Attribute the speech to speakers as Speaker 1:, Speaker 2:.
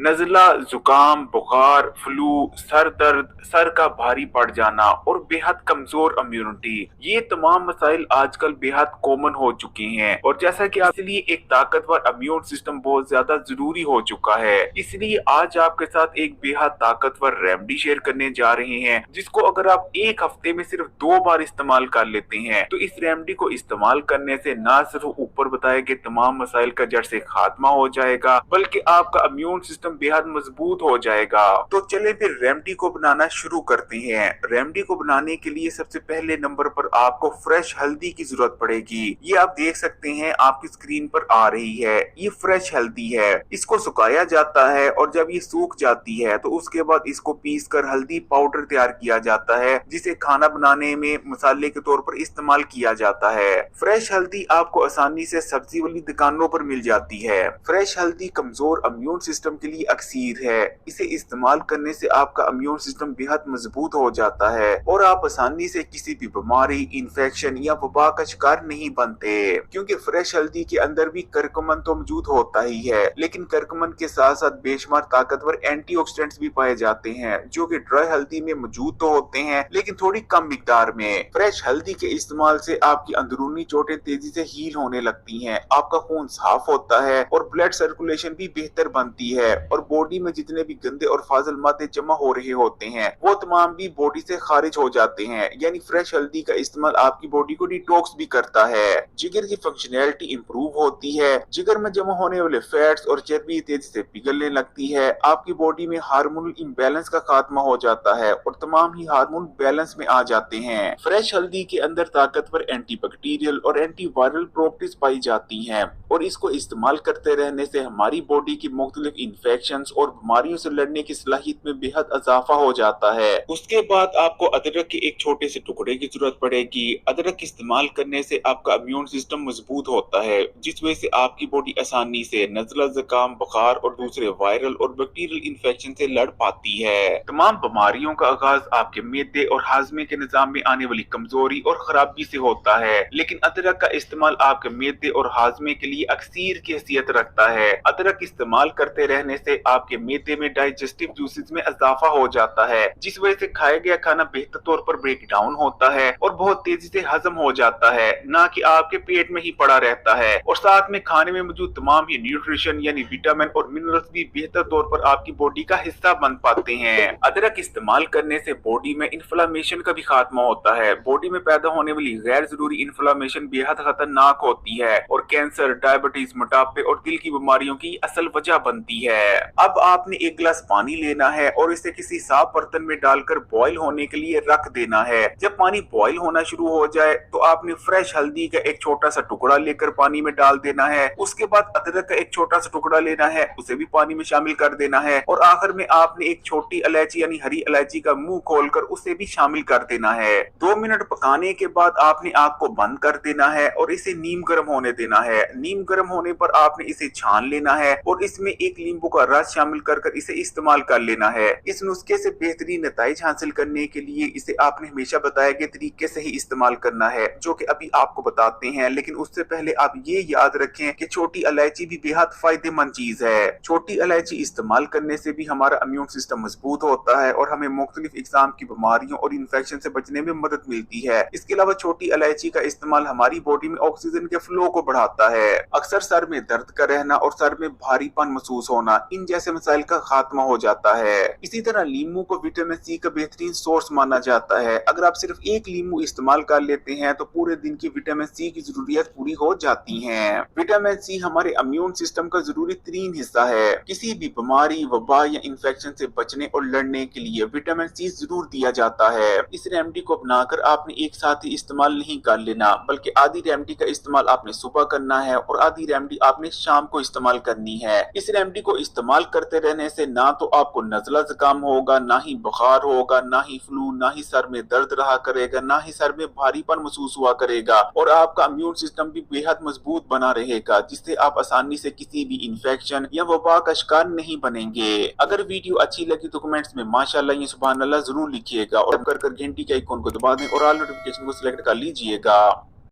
Speaker 1: नज़ला, जुकाम, बुखार, flu, sir दर्द, सर का भारी पड़ जाना और बेहद कमजोर इम्यूनिटी, ये तमाम मसाइल आजकल बेहद कॉमन हो चुके हैं। और जैसा कि इसलिए एक ताकतवर इम्यून सिस्टम बहुत ज्यादा जरूरी हो चुका है। इसलिए आज आपके साथ एक बेहद ताकतवर रेमेडी शेयर करने जा रहे हैं, जिसको अगर आप एक हफ्ते में सिर्फ 2 बार इस्तेमाल कर लेते हैं तो इस रेमेडी को इस्तेमाल करने से न सिर्फ ऊपर बताए गए तमाम मसाइल का जड़ से खात्मा हो जाएगा, बल्कि आपका इम्यून सिस्टम बेहद मजबूत हो जाएगा। तो चले फिर रेमेडी को बनाना शुरू करते हैं। रेमेडी को बनाने के लिए सबसे पहले नंबर पर आपको फ्रेश हल्दी की जरूरत पड़ेगी। ये आप देख सकते हैं, आपकी स्क्रीन पर आ रही है। ये फ्रेश हल्दी है। इसको सुखाया जाता है और जब ये सूख जाती है तो उसके बाद इसको पीस कर हल्दी पाउडर तैयार किया जाता है, जिसे खाना बनाने में मसाले के तौर पर इस्तेमाल किया जाता है। फ्रेश हल्दी आपको आसानी से सब्जी वाली दुकानों पर मिल जाती है। फ्रेश हल्दी कमजोर इम्यून सिस्टम के लिए अक्सीर है। इसे इस्तेमाल करने से आपका इम्यून सिस्टम बेहद मजबूत हो जाता है और आप आसानी से किसी भी बीमारी, इन्फेक्शन या वबा का शिकार नहीं बनते, क्योंकि फ्रेश हल्दी के अंदर भी करकमन तो मौजूद होता ही है, लेकिन करकमन के साथ साथ बेशुमार ताकतवर एंटीऑक्सीडेंट्स भी पाए जाते हैं, जो कि ड्राई हल्दी में मौजूद तो होते हैं लेकिन थोड़ी कम मिकदार में। फ्रेश हल्दी के इस्तेमाल से आपकी अंदरूनी चोटें तेजी से हील होने लगती हैं, आपका खून साफ होता है और ब्लड सर्कुलेशन भी बेहतर बनती है, और बॉडी में जितने भी गंदे और फाजिल मादे जमा हो रहे होते हैं वो तमाम भी बॉडी से खारिज हो जाते हैं। यानी फ्रेश हल्दी का इस्तेमाल आपकी बॉडी को डिटॉक्स भी करता है। जिगर की फंक्शनैलिटी इंप्रूव होती है। जिगर में जमा होने वाले फैट्स और चर्बी तेजी से पिघलने लगती है। आपकी बॉडी में हार्मोनल इम्बैलेंस का खात्मा हो जाता है और तमाम ही हार्मोन बैलेंस में आ जाते हैं। फ्रेश हल्दी के अंदर ताकतवर एंटीबैक्टीरियल और एंटीवायरल प्रॉपर्टीज पाई जाती हैं, और इसको इस्तेमाल करते रहने से हमारी बॉडी की मुख्तलिफ इन्फेक्शंस और बीमारियों से लड़ने की सलाहियत में बेहद इजाफा हो जाता है। उसके बाद आपको अदरक के एक छोटे से टुकड़े की जरूरत पड़ेगी। अदरक इस्तेमाल करने से आपका इम्यून सिस्टम मजबूत होता है, जिस वजह से आपकी बॉडी आसानी से नज़ला, जुकाम, बुखार और दूसरे वायरल और बैक्टीरियल इन्फेक्शन से लड़ पाती है। तमाम बीमारियों का आगाज आपके मैदे और हाजमे के निजाम में आने वाली कमजोरी और खराबी से होता है, लेकिन अदरक का इस्तेमाल आपके मैदे और हाजमे के लिए अक्सीर की हैसियत रखता है। अदरक इस्तेमाल करते रहने से आपके मैदे में डाइजेस्टिव जूसेस में इजाफा हो जाता है, जिस वजह से खाया गया खाना बेहतर तौर पर ब्रेक डाउन होता है और बहुत तेजी से हजम हो जाता है, ना कि आपके पेट में ही पड़ा रहता है। और साथ में खाने में मौजूद तमाम ही न्यूट्रिशन यानी विटामिन और मिनरल्स भी बेहतर तौर पर आपकी बॉडी का हिस्सा बन पाते हैं। अदरक इस्तेमाल करने से बॉडी में इन्फ्लामेशन का भी खात्मा होता है। बॉडी में पैदा होने वाली गैर जरूरी इन्फ्लामेशन बेहद खतरनाक होती है और कैंसर, डायबिटीज, मोटापे और दिल की बीमारियों की असल वजह बनती है। अब आपने एक गिलास पानी लेना है और इसे किसी साफ बर्तन में डालकर बॉईल होने के लिए रख देना है। जब पानी बॉईल होना शुरू हो जाए तो आपने फ्रेश हल्दी का एक छोटा सा टुकड़ा लेकर पानी में डाल देना है। उसके बाद अदरक का एक छोटा सा टुकड़ा लेना है, उसे भी पानी में शामिल कर देना है, और आखिर में आपने एक छोटी इलायची यानी हरी इलायची का मुंह खोलकर उसे भी शामिल कर देना है। 2 मिनट पकाने के बाद आपने आग को बंद कर देना है और इसे नीम गर्म होने देना है। नीम गर्म होने पर आपने इसे छान लेना है और इसमें एक नींबू का रस शामिल कर इसे इस्तेमाल कर लेना है। इस नुस्खे से बेहतरीन नतीजे हासिल करने के लिए इसे आपने हमेशा बताए गए तरीके से ही इस्तेमाल करना है, जो कि अभी आपको बताते हैं। लेकिन उससे पहले आप ये याद रखें कि छोटी इलायची भी बेहद फायदेमंद चीज है। छोटी इलायची इस्तेमाल करने से भी हमारा इम्यून सिस्टम मजबूत होता है और हमें मुख्तलिफ इकसाम की बीमारियों और इन्फेक्शन से बचने में मदद मिलती है। इसके अलावा छोटी इलायची का इस्तेमाल हमारी बॉडी में ऑक्सीजन के फ्लो को बढ़ाता है। अक्सर सर में दर्द का रहना और सर में भारीपन महसूस होना, इन जैसे मसाइल का खात्मा हो जाता है। इसी तरह लीमू को विटामिन सी का बेहतरीन सोर्स माना जाता है। अगर आप सिर्फ एक लीमू इस्तेमाल कर लेते हैं तो पूरे दिन की विटामिन सी की जरूरियत पूरी हो जाती है। विटामिन सी हमारे इम्यून सिस्टम का जरूरी तरीन हिस्सा है। किसी भी बीमारी, वबा या इन्फेक्शन से बचने और लड़ने के लिए विटामिन सी जरूर दिया जाता है। इस रेमेडी को अपनाकर आपने एक साथ ही इस्तेमाल नहीं कर लेना, बल्कि आधी रेमेडी का इस्तेमाल आपने सुबह करना है और आधी रेमेडी आपने शाम को इस्तेमाल करनी है। इस रेमेडी को इस्तेमाल करते रहने से ना तो आपको नज़ला, जुकाम होगा, ना ही बुखार होगा, ना ही फ्लू, ना ही सर में दर्द रहा करेगा, ना ही सर में भारीपन महसूस हुआ करेगा, और आपका इम्यून सिस्टम भी बेहद मजबूत बना रहेगा, जिससे आप आसानी से किसी भी इन्फेक्शन या वबा का शिकार नहीं बनेंगे। अगर वीडियो अच्छी लगी तो कमेंट्स में माशाअल्लाह या सुभान अल्लाह जरूर लिखिएगा और कर घंटी के आइकॉन को दबा दें और ऑल नोटिफिकेशन को सिलेक्ट कर लीजिएगा।